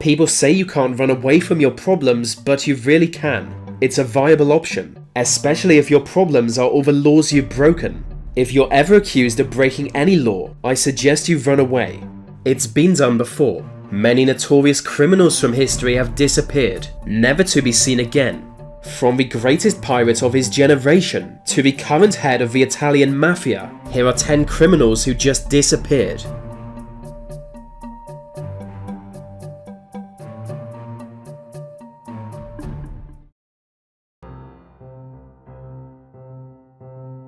People say you can't run away from your problems, but you really can. It's a viable option, especially if your problems are over laws you've broken. If you're ever accused of breaking any law, I suggest you run away. It's been done before. Many notorious criminals from history have disappeared, never to be seen again. From the greatest pirate of his generation to the current head of the Italian mafia, here are 10 criminals who just disappeared.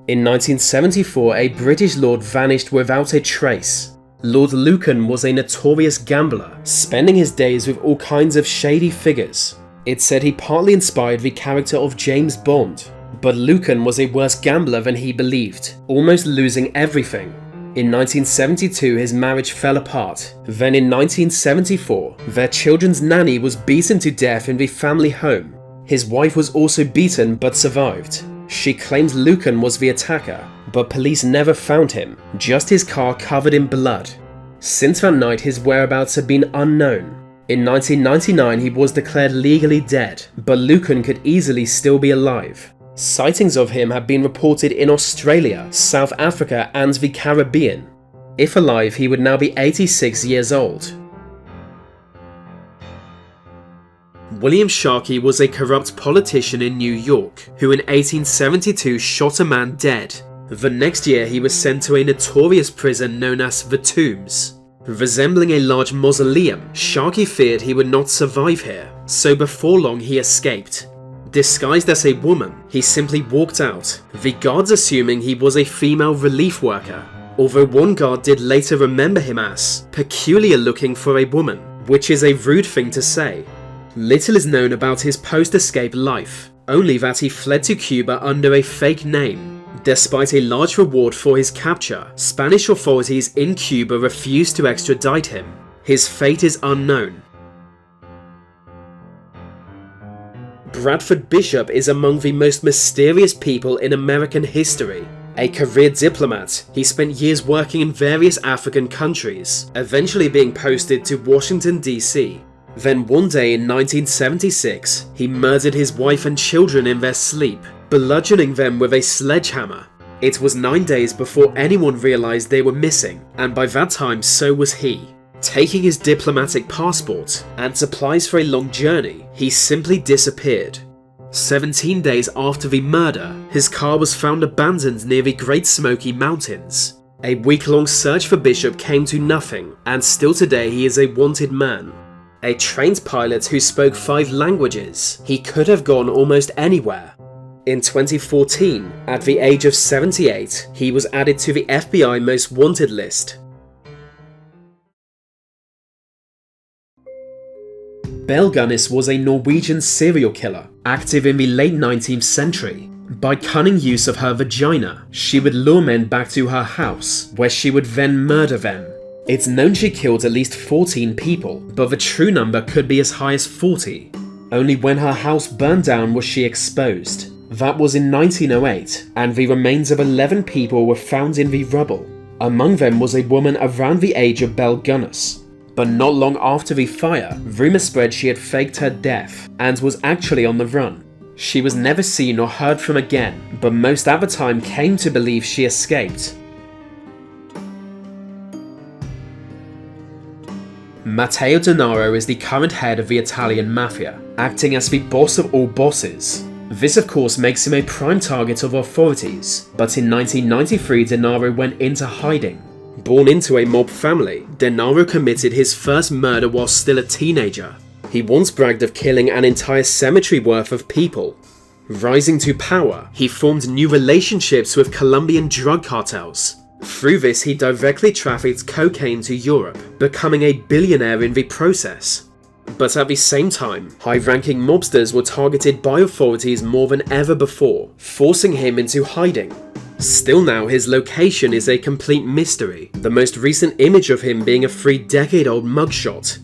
In 1974, a British lord vanished without a trace. Lord Lucan was a notorious gambler, spending his days with all kinds of shady figures. It's said he partly inspired the character of James Bond, but Lucan was a worse gambler than he believed, almost losing everything. In 1972, his marriage fell apart. Then in 1974, their children's nanny was beaten to death in the family home. His wife was also beaten but survived. She claims Lucan was the attacker, but police never found him, just his car covered in blood. Since that night, his whereabouts have been unknown. In 1999, he was declared legally dead, but Lucan could easily still be alive. Sightings of him have been reported in Australia, South Africa, and the Caribbean. If alive, he would now be 86 years old. William Sharkey was a corrupt politician in New York, who in 1872 shot a man dead. The next year, he was sent to a notorious prison known as the Tombs. Resembling a large mausoleum, Sharkey feared he would not survive here, so before long he escaped. Disguised as a woman, he simply walked out, the guards assuming he was a female relief worker, although one guard did later remember him as peculiar looking for a woman, which is a rude thing to say. Little is known about his post-escape life, only that he fled to Cuba under a fake name. Despite a large reward for his capture, Spanish authorities in Cuba refused to extradite him. His fate is unknown. Bradford Bishop is among the most mysterious people in American history. A career diplomat, he spent years working in various African countries, eventually being posted to Washington, D.C. Then one day in 1976, he murdered his wife and children in their sleep, bludgeoning them with a sledgehammer. It was 9 days before anyone realized they were missing, and by that time so was he. Taking his diplomatic passport and supplies for a long journey, he simply disappeared. 17 days after the murder, his car was found abandoned near the Great Smoky Mountains. A week-long search for Bishop came to nothing, and still today he is a wanted man. A trained pilot who spoke 5 languages, he could have gone almost anywhere. In 2014, at the age of 78, he was added to the FBI Most Wanted list. Belghus was a Norwegian serial killer, active in the late 19th century. By cunning use of her vagina, she would lure men back to her house, where she would then murder them. It's known she killed at least 14 people, but the true number could be as high as 40. Only when her house burned down was she exposed. That was in 1908, and the remains of 11 people were found in the rubble. Among them was a woman around the age of Belghus. But not long after the fire, rumours spread she had faked her death, and was actually on the run. She was never seen or heard from again, but most at the time came to believe she escaped. Matteo Dinaro is the current head of the Italian mafia, acting as the boss of all bosses. This of course makes him a prime target of authorities, but in 1993 Dinaro went into hiding. Born into a mob family, Dinaro committed his first murder while still a teenager. He once bragged of killing an entire cemetery worth of people. Rising to power, he formed new relationships with Colombian drug cartels. Through this, he directly trafficked cocaine to Europe, becoming a billionaire in the process. But at the same time, high-ranking mobsters were targeted by authorities more than ever before, forcing him into hiding. Still now, his location is a complete mystery, the most recent image of him being a 3-decade-old mugshot.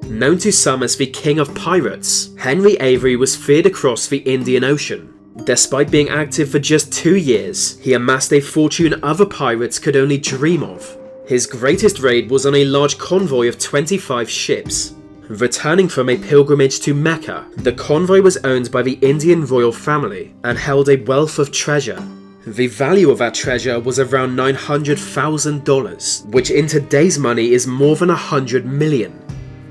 Known to some as the King of Pirates, Henry Avery was feared across the Indian Ocean. Despite being active for just 2 years, he amassed a fortune other pirates could only dream of. His greatest raid was on a large convoy of 25 ships. Returning from a pilgrimage to Mecca, the convoy was owned by the Indian royal family and held a wealth of treasure. The value of that treasure was around $900,000, which in today's money is more than $100 million.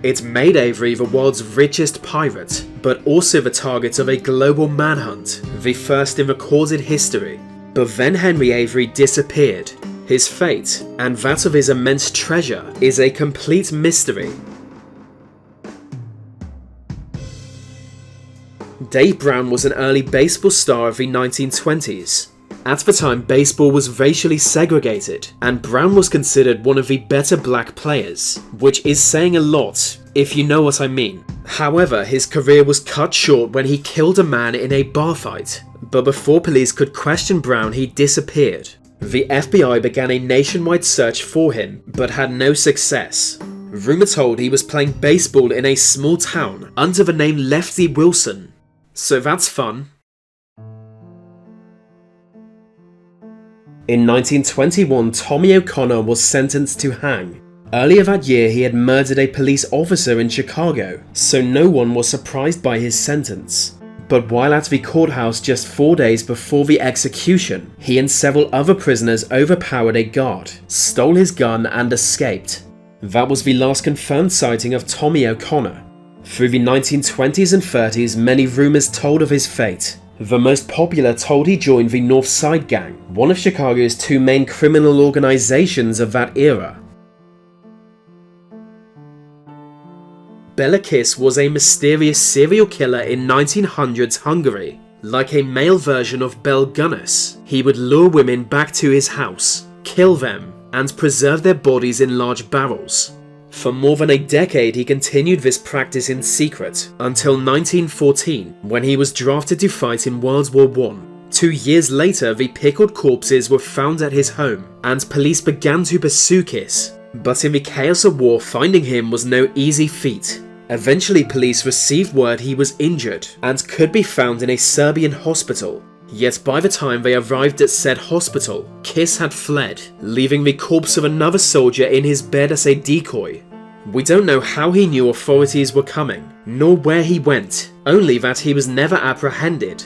It made Avery the world's richest pirate, but also the target of a global manhunt, the first in recorded history. But then Henry Avery disappeared. His fate, and that of his immense treasure, is a complete mystery. Dave Brown was an early baseball star of the 1920s. At the time, baseball was racially segregated, and Brown was considered one of the better black players, which is saying a lot, if you know what I mean. However, his career was cut short when he killed a man in a bar fight, but before police could question Brown, he disappeared. The FBI began a nationwide search for him, but had no success. Rumor told he was playing baseball in a small town under the name Lefty Wilson. So that's fun. In 1921, Tommy O'Connor was sentenced to hang. Earlier that year, he had murdered a police officer in Chicago, so no one was surprised by his sentence. But while at the courthouse just 4 days before the execution, he and several other prisoners overpowered a guard, stole his gun, and escaped. That was the last confirmed sighting of Tommy O'Connor. Through the 1920s and 30s, many rumors told of his fate. The most popular told he joined the North Side Gang, one of Chicago's two main criminal organizations of that era. Belghus was a mysterious serial killer in 1900s Hungary. Like a male version of Belghus, he would lure women back to his house, kill them, and preserve their bodies in large barrels. For more than a decade, he continued this practice in secret, until 1914, when he was drafted to fight in World War I. 2 years later, the pickled corpses were found at his home, and police began to pursue Kiss. But in the chaos of war, finding him was no easy feat. Eventually, police received word he was injured, and could be found in a Serbian hospital. Yet by the time they arrived at said hospital, Kiss had fled, leaving the corpse of another soldier in his bed as a decoy. We don't know how he knew authorities were coming, nor where he went, only that he was never apprehended.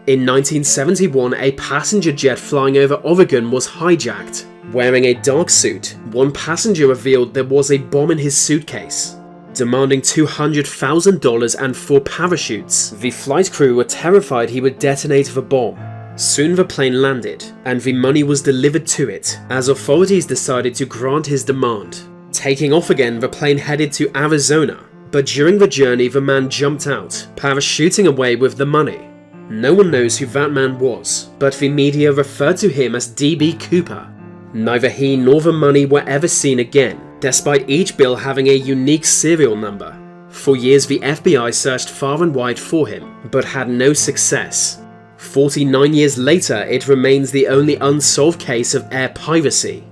In 1971, a passenger jet flying over Oregon was hijacked. Wearing a dark suit, one passenger revealed there was a bomb in his suitcase. Demanding $200,000 and 4 parachutes, the flight crew were terrified he would detonate the bomb. Soon the plane landed, and the money was delivered to it, as authorities decided to grant his demand. Taking off again, the plane headed to Arizona, but during the journey the man jumped out, parachuting away with the money. No one knows who that man was, but the media referred to him as D.B. Cooper. Neither he nor the money were ever seen again, despite each bill having a unique serial number. For years the FBI searched far and wide for him, but had no success. 49 years later, it remains the only unsolved case of air piracy.